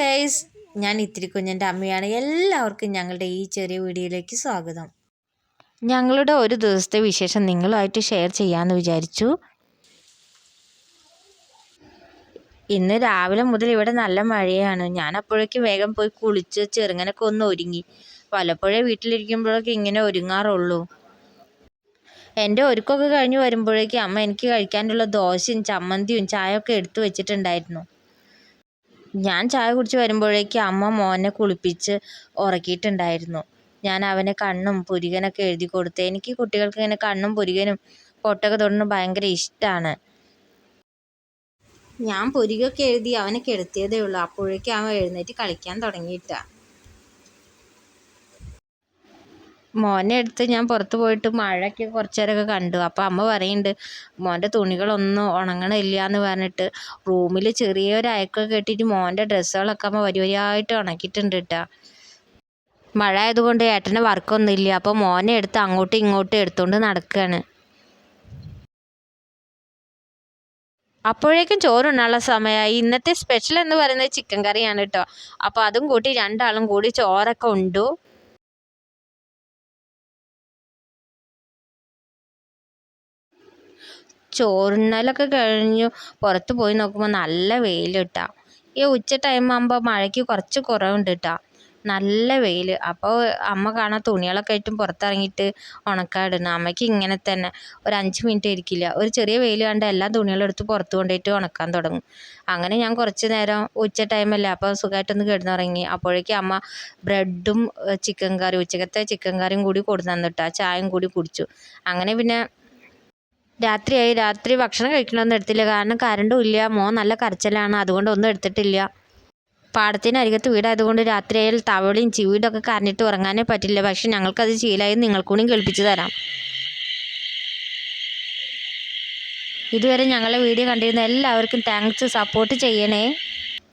Guys, ഞാൻ ഇത്തിരി കുഞ്ഞൻ്റെ അമ്മയാണ്. എല്ലാവർക്കും ഞങ്ങളുടെ ഈ ചെറിയ വീഡിയോയിലേക്ക് സ്വാഗതം. ഞങ്ങളുടെ ഒരു ദിവസത്തെ വിശേഷം നിങ്ങളുമായിട്ട് ഷെയർ ചെയ്യാമെന്ന് വിചാരിച്ചു. ഇന്ന് രാവിലെ മുതൽ ഇവിടെ നല്ല മഴയാണ്. ഞാൻ അപ്പോഴേക്കും വേഗം പോയി കുളിച്ച് ചെറുങ്ങനൊക്കെ ഒന്ന് ഒരുങ്ങി. പലപ്പോഴേ വീട്ടിലിരിക്കുമ്പോഴൊക്കെ ഇങ്ങനെ ഒരുങ്ങാറുള്ളൂ. എൻ്റെ ഒരുക്കമൊക്കെ കഴിഞ്ഞ് വരുമ്പോഴേക്കും അമ്മ എനിക്ക് കഴിക്കാനുള്ള ദോശയും ചമ്മന്തിയും ചായയൊക്കെ എടുത്തു വെച്ചിട്ടുണ്ടായിരുന്നു. ഞാൻ ചായ കുടിച്ച് വരുമ്പോഴേക്കും അമ്മ മോനെ കുളിപ്പിച്ച് ഉറക്കിയിട്ടുണ്ടായിരുന്നു. ഞാൻ അവനെ കണ്ണും പുരികനൊക്കെ എഴുതി കൊടുത്തു. എനിക്ക് കുട്ടികൾക്ക് ഇങ്ങനെ കണ്ണും പുരികനും പൊട്ടൊക്കെ തൊടുന്നത് ഭയങ്കര ഇഷ്ടമാണ്. ഞാൻ പുരികൊക്കെ എഴുതി അവനെ കിടത്തിയതേ ഉള്ളൂ. അപ്പോഴേക്കും അവൻ എഴുന്നേറ്റ് കളിക്കാൻ തുടങ്ങിയിട്ടാ. മോനെ എടുത്ത് ഞാൻ പുറത്ത് പോയിട്ട് മഴയൊക്കെ കുറച്ച് നേരമൊക്കെ കണ്ടു. അപ്പോൾ അമ്മ പറയുന്നുണ്ട് മോൻ്റെ തുണികളൊന്നും ഉണങ്ങണില്ല എന്ന് പറഞ്ഞിട്ട് റൂമിൽ ചെറിയൊരു അയക്കൊക്കെ കെട്ടിയിട്ട് മോൻ്റെ ഡ്രസ്സുകളൊക്കെ അമ്മ വരിയായിട്ട് ഉണക്കിയിട്ടുണ്ട് കേട്ടോ. മഴ ആയതുകൊണ്ട് ഏട്ടന് വർക്കൊന്നും ഇല്ല. അപ്പോൾ മോനെ എടുത്ത് അങ്ങോട്ടും ഇങ്ങോട്ടും എടുത്തുകൊണ്ട് നടക്കുകയാണ്. അപ്പോഴേക്കും ചോറുണ്ണാനുള്ള സമയമായി. ഇന്നത്തെ സ്പെഷ്യൽ എന്ന് പറയുന്നത് ചിക്കൻ കറിയാണ് കേട്ടോ. അപ്പോൾ അതും കൂട്ടി രണ്ടാളും കൂടി ചോറൊക്കെ ഉണ്ടു. ചോറുണ്ണലൊക്കെ കഴിഞ്ഞു പുറത്ത് പോയി നോക്കുമ്പോൾ നല്ല വെയിൽ കേട്ടോ. ഈ ഉച്ച ടൈം ആകുമ്പോൾ മഴയ്ക്ക് കുറച്ച് കുറവുണ്ട് കേട്ടോ. നല്ല വെയിൽ. അപ്പോൾ അമ്മ കാണാൻ തുണികളൊക്കെ ആയിട്ടും പുറത്തിറങ്ങിയിട്ട് ഉണക്കാടുന്നു. അമ്മയ്ക്ക് ഇങ്ങനെ തന്നെ ഒരു 5 മിനിറ്റ് ഇരിക്കില്ല. ഒരു ചെറിയ വെയിൽ കണ്ട് എല്ലാ തുണികളും എടുത്ത് പുറത്ത് കൊണ്ടുപോയിട്ട് ഉണക്കാൻ തുടങ്ങും. അങ്ങനെ ഞാൻ കുറച്ച് നേരം ഉച്ച ടൈമല്ലേ അപ്പോൾ സുഖമായിട്ടൊന്ന് കിടന്നുറങ്ങി. അപ്പോഴേക്കും അമ്മ ബ്രെഡും ചിക്കൻ കറി ഉച്ചക്കത്തെ ചിക്കൻ കറിയും കൂടി കൊടുത്തു തന്നിട്ടാ. ചായയും കൂടി കുടിച്ചു. അങ്ങനെ പിന്നെ രാത്രിയായി. രാത്രി ഭക്ഷണം കഴിക്കണമെന്ന് എടുത്തില്ല. കാരണം കറണ്ടും ഇല്ല. മോൻ നല്ല കരച്ചിലാണ്. അതുകൊണ്ട് ഒന്നും എടുത്തിട്ടില്ല. പാടത്തിനരികത്ത് വീടായതുകൊണ്ട് രാത്രിയായാൽ തവളയും ചീവീടൊക്കെ കരഞ്ഞിട്ട് ഉറങ്ങാനേ പറ്റില്ല. പക്ഷെ ഞങ്ങൾക്കത് ശീലമായി. നിങ്ങൾക്കൂടി കേൾപ്പിച്ചു തരാം. ഇതുവരെ ഞങ്ങളുടെ വീഡിയോ കണ്ടിരുന്ന എല്ലാവർക്കും താങ്ക്സ്. സപ്പോർട്ട് ചെയ്യണേ.